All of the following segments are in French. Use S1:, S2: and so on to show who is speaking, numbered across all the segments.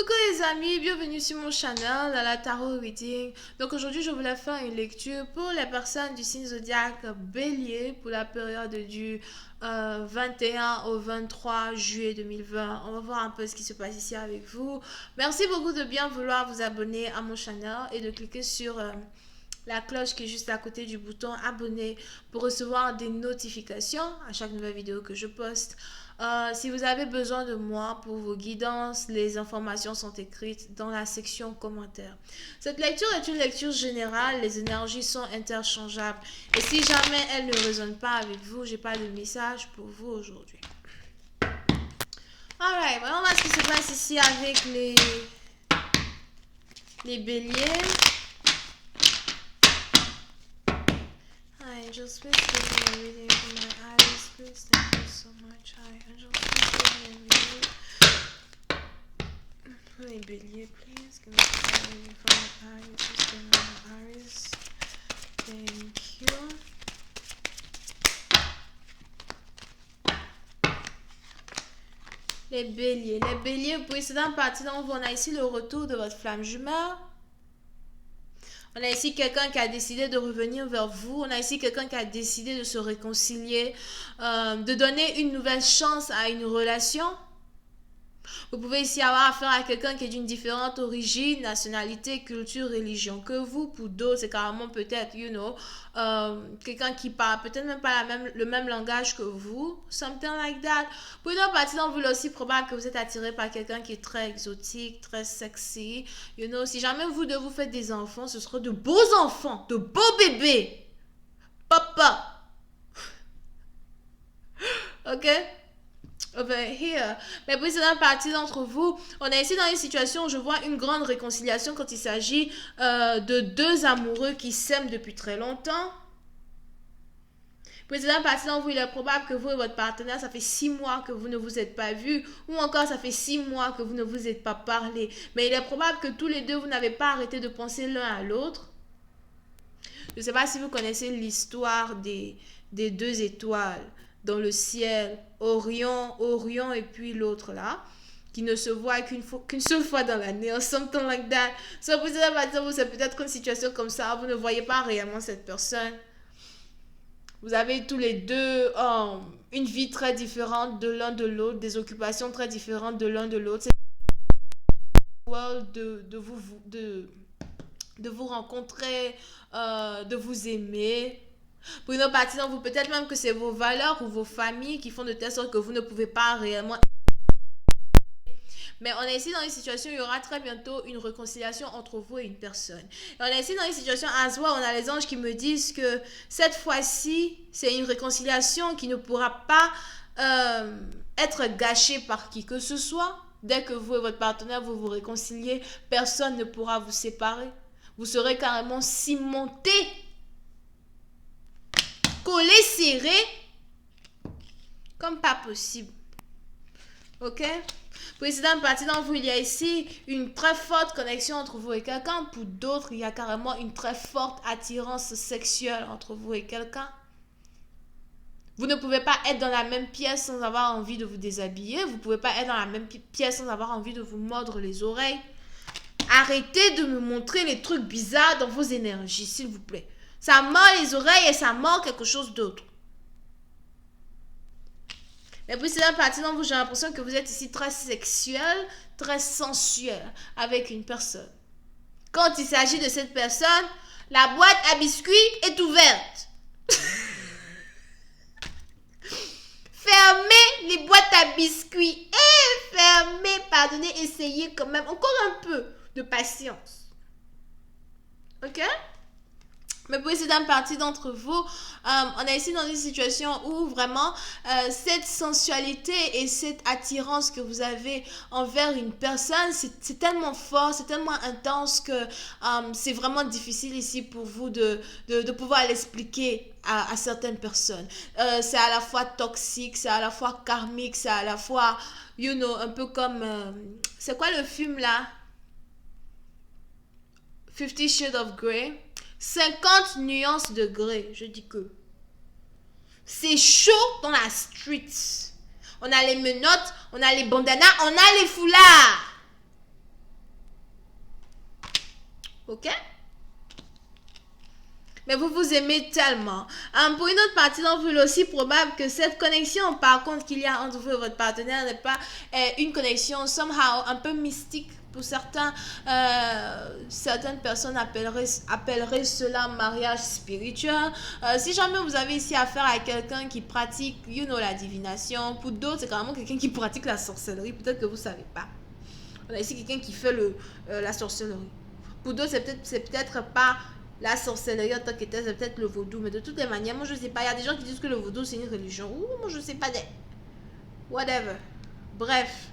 S1: Coucou les amis, bienvenue sur mon channel à la Tarot Reading. Donc aujourd'hui je voulais faire une lecture pour les personnes du signe zodiaque Bélier pour la période du 21 au 23 juillet 2020. On va voir un peu ce qui se passe ici avec vous. Merci beaucoup de bien vouloir vous abonner à mon channel et de cliquer sur la cloche qui est juste à côté du bouton abonner pour recevoir des notifications à chaque nouvelle vidéo que je poste. Si vous avez besoin de moi pour vos guidances, les informations sont écrites dans la section commentaires. Cette lecture est une lecture générale, les énergies sont interchangeables. Et si jamais elles ne résonnent pas avec vous, j'ai pas de message pour vous aujourd'hui. Alright, voyons voir ce qui se passe ici avec les béliers. Hi, angels, please give me a reading for my eyes. Please, thank you so much. Hi, angels, please give me a reading. For my béliers, please give me a reading for my eyes. Please give me my eyes. Thank you. Les béliers, vous pouvez c'est dans partie dont on a ici le retour de votre flamme jumelle. On a ici quelqu'un qui a décidé de revenir vers vous. On a ici quelqu'un qui a décidé de se réconcilier, de donner une nouvelle chance à une relation. Vous pouvez ici avoir affaire à quelqu'un qui est d'une différente origine, nationalité, culture, religion que vous. Pour d'autres, c'est carrément peut-être, quelqu'un qui parle peut-être même pas le même langage que vous. Something like that. Pour une autre partie, donc, vous est aussi probable que vous êtes attiré par quelqu'un qui est très exotique, très sexy. Si jamais vous deux vous faites des enfants, ce sera de beaux enfants, de beaux bébés. Papa. Ok? Over here. Mais puis c'est dans partie d'entre vous, on est ici dans une situation où je vois une grande réconciliation quand il s'agit de deux amoureux qui s'aiment depuis très longtemps. Puis c'est dans partie d'entre vous, il est probable que vous et votre partenaire, ça fait 6 mois que vous ne vous êtes pas vus, ou encore ça fait 6 mois que vous ne vous êtes pas parlé. Mais il est probable que tous les deux, vous n'avez pas arrêté de penser l'un à l'autre. Je ne sais pas si vous connaissez l'histoire des deux étoiles dans le ciel, Orion et puis l'autre là, qui ne se voit qu'une seule fois dans l'année, or something like that. So, vous c'est peut-être une situation comme ça, vous ne voyez pas réellement cette personne. Vous avez tous les deux une vie très différente de l'un de l'autre, des occupations très différentes de l'un de l'autre. C'est de vous rencontrer, de vous aimer. Pour une autre partie, vous peut-être même que c'est vos valeurs ou vos familles qui font de telle sorte que vous ne pouvez pas réellement. Mais on est ici dans une situation où il y aura très bientôt une réconciliation entre vous et une personne. Et on est ici dans une situation à soi, on a les anges qui me disent que cette fois-ci, c'est une réconciliation qui ne pourra pas être gâchée par qui que ce soit. Dès que vous et votre partenaire vous vous réconciliez, personne ne pourra vous séparer. Vous serez carrément cimentés, collés, serrés, comme pas possible. Ok? Précédente partie d'entre vous, il y a ici une très forte connexion entre vous et quelqu'un. Pour d'autres, il y a carrément une très forte attirance sexuelle entre vous et quelqu'un. Vous ne pouvez pas être dans la même pièce sans avoir envie de vous déshabiller. Vous ne pouvez pas être dans la même pièce sans avoir envie de vous mordre les oreilles. Arrêtez de me montrer les trucs bizarres dans vos énergies, s'il vous plaît. Ça mord les oreilles et ça mord quelque chose d'autre. Mais puis c'est la partie dont j'ai l'impression que vous êtes ici très sexuel, très sensuel avec une personne. Quand il s'agit de cette personne, la boîte à biscuits est ouverte. Fermez les boîtes à biscuits. Et fermez, pardonnez, essayez quand même. Encore un peu de patience. Ok? Mais pour essayer d'une partie d'entre vous, on est ici dans une situation où vraiment cette sensualité et cette attirance que vous avez envers une personne, c'est tellement fort, c'est tellement intense que c'est vraiment difficile ici pour vous de pouvoir l'expliquer à certaines personnes. C'est à la fois toxique, c'est à la fois karmique, c'est à la fois, un peu comme... c'est quoi le film là? 50 Shades of Grey. 50 nuances de gré, je dis que. C'est chaud dans la street. On a les menottes, on a les bandanas, on a les foulards. Ok? Mais vous vous aimez tellement. Pour une autre partie d'entre vous, il est aussi probable que cette connexion, par contre, qu'il y a entre vous et votre partenaire n'est pas une connexion somehow un peu mystique. Pour certains, certaines personnes appelleraient cela mariage spirituel. Si jamais vous avez ici affaire à quelqu'un qui pratique, la divination, pour d'autres, c'est carrément quelqu'un qui pratique la sorcellerie. Peut-être que vous ne savez pas. On a ici quelqu'un qui fait la sorcellerie. Pour d'autres, c'est peut-être pas la sorcellerie en tant que telle, c'est peut-être le vaudou. Mais de toutes les manières, moi je sais pas. Il y a des gens qui disent que le vaudou c'est une religion. Ouh, moi je sais pas. Whatever. Bref.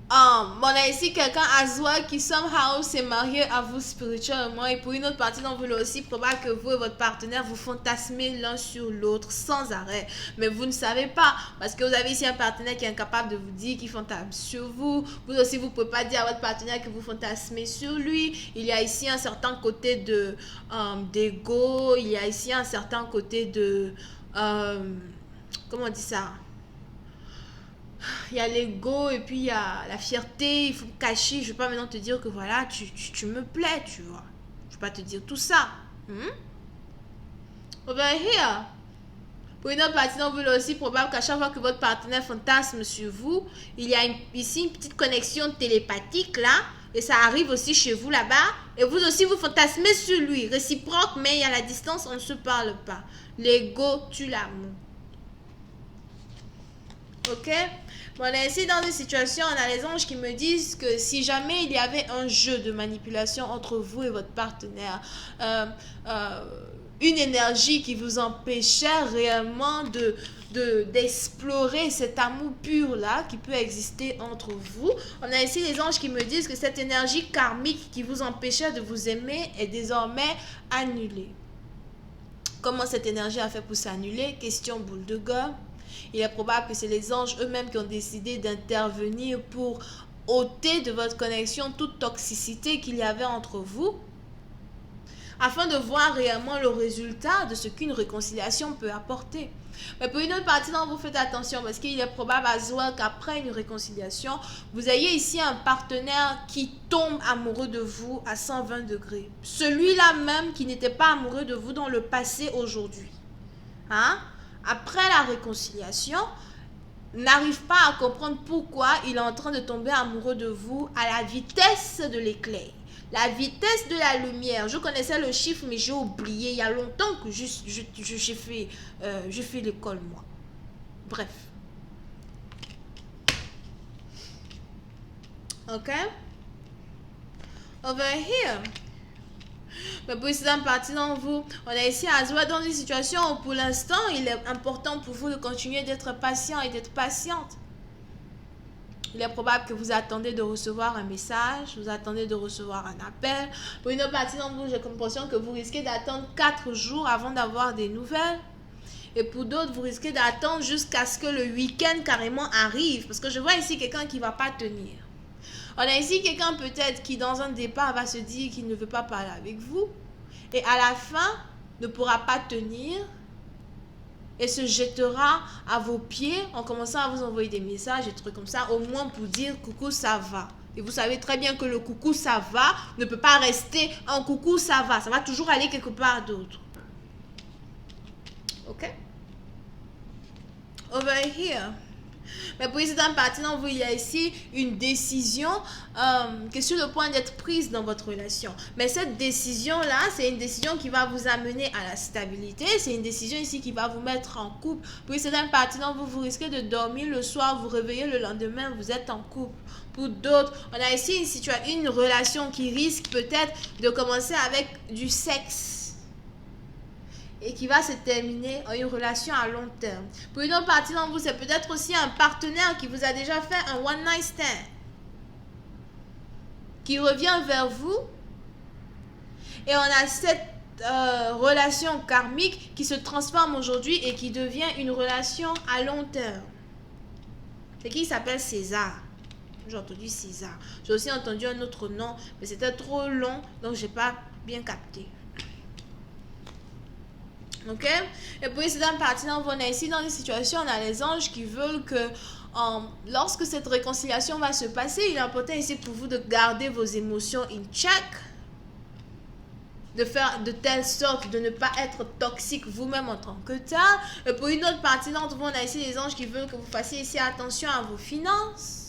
S1: On a ici quelqu'un à Zoa qui somehow s'est marié à vous spirituellement, et pour une autre partie d'entre vous, il est aussi probable que vous et votre partenaire vous fantasmez l'un sur l'autre sans arrêt, mais vous ne savez pas parce que vous avez ici un partenaire qui est incapable de vous dire qu'il fantasme sur vous. Vous aussi, vous ne pouvez pas dire à votre partenaire que vous fantasmez sur lui. Il y a ici un certain côté d'ego, il y a ici un certain côté de comment on dit ça, il y a l'ego et puis il y a la fierté. Il faut cacher. Je ne vais pas maintenant te dire que voilà, tu me plais, tu vois. Je ne vais pas te dire tout ça. Over here. Pour une autre partie, donc, il est aussi probable qu'à chaque fois que votre partenaire fantasme sur vous, il y a ici une petite connexion télépathique là. Et ça arrive aussi chez vous là-bas. Et vous aussi, vous fantasmez sur lui. Réciproque, mais il y a la distance, on ne se parle pas. L'ego tue l'amour. Ok? Bon, on est ici dans une situation, on a les anges qui me disent que si jamais il y avait un jeu de manipulation entre vous et votre partenaire, une énergie qui vous empêchait réellement d'explorer cet amour pur là qui peut exister entre vous. On a ici les anges qui me disent que cette énergie karmique qui vous empêchait de vous aimer est désormais annulée. Comment cette énergie a fait pour s'annuler? Question boule de gomme. Il est probable que c'est les anges eux-mêmes qui ont décidé d'intervenir pour ôter de votre connexion toute toxicité qu'il y avait entre vous, afin de voir réellement le résultat de ce qu'une réconciliation peut apporter. Mais pour une autre partie d'entre vous, faites attention parce qu'il est probable à Zoa qu'après une réconciliation, vous ayez ici un partenaire qui tombe amoureux de vous à 120 degrés. Celui-là même qui n'était pas amoureux de vous dans le passé aujourd'hui. Hein? Après la réconciliation, n'arrive pas à comprendre pourquoi il est en train de tomber amoureux de vous à la vitesse de l'éclair, la vitesse de la lumière. Je connaissais le chiffre, mais j'ai oublié. Il y a longtemps que j'ai fait l'école, moi. Bref. Ok? Over here. Mais pour une partie d'entre vous, on est ici à Zoa dans une situation où pour l'instant, il est important pour vous de continuer d'être patient et d'être patiente. Il est probable que vous attendez de recevoir un message, vous attendez de recevoir un appel. Pour une autre partie d'entre vous, j'ai l'impression que vous risquez d'attendre 4 jours avant d'avoir des nouvelles. Et pour d'autres, vous risquez d'attendre jusqu'à ce que le week-end carrément arrive. Parce que je vois ici quelqu'un qui ne va pas tenir. On a ici quelqu'un peut-être qui dans un départ va se dire qu'il ne veut pas parler avec vous. Et à la fin, ne pourra pas tenir. Et se jettera à vos pieds en commençant à vous envoyer des messages et trucs comme ça. Au moins pour dire coucou ça va. Et vous savez très bien que le coucou ça va ne peut pas rester en coucou ça va. Ça va toujours aller quelque part d'autre. Ok? Over here. Mais pour cette partie, il y a ici une décision qui est sur le point d'être prise dans votre relation. Mais cette décision-là, c'est une décision qui va vous amener à la stabilité. C'est une décision ici qui va vous mettre en couple. Pour cette partie, vous risquez de dormir le soir, vous réveillez le lendemain, vous êtes en couple. Pour d'autres, on a ici une relation qui risque peut-être de commencer avec du sexe et qui va se terminer en une relation à long terme. Pour une autre partie d'entre vous, c'est peut-être aussi un partenaire qui vous a déjà fait un one night stand, qui revient vers vous, et on a cette relation karmique qui se transforme aujourd'hui et qui devient une relation à long terme. C'est qui s'appelle César. J'ai entendu César. J'ai aussi entendu un autre nom, mais c'était trop long, donc je n'ai pas bien capté. Ok? Et puis c'est dans partie, on est ici dans une situation, on a les anges qui veulent que lorsque cette réconciliation va se passer, il est important ici pour vous de garder vos émotions in check, de faire de telle sorte de ne pas être toxique vous-même en tant que tel. Et pour une autre partie d'entre vous, on a ici les anges qui veulent que vous fassiez ici attention à vos finances.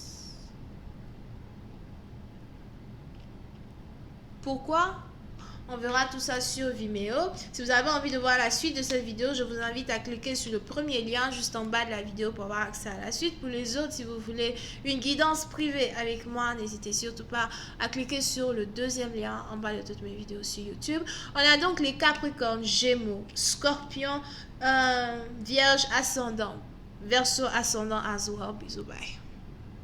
S1: Pourquoi? On verra tout ça sur Vimeo. Si vous avez envie de voir la suite de cette vidéo, je vous invite à cliquer sur le premier lien juste en bas de la vidéo pour avoir accès à la suite. Pour les autres, si vous voulez une guidance privée avec moi, n'hésitez surtout pas à cliquer sur le deuxième lien en bas de toutes mes vidéos sur YouTube. On a donc les Capricornes, Gémeaux, Scorpion, Vierge ascendant, Verseau ascendant as well. Bisous, bye.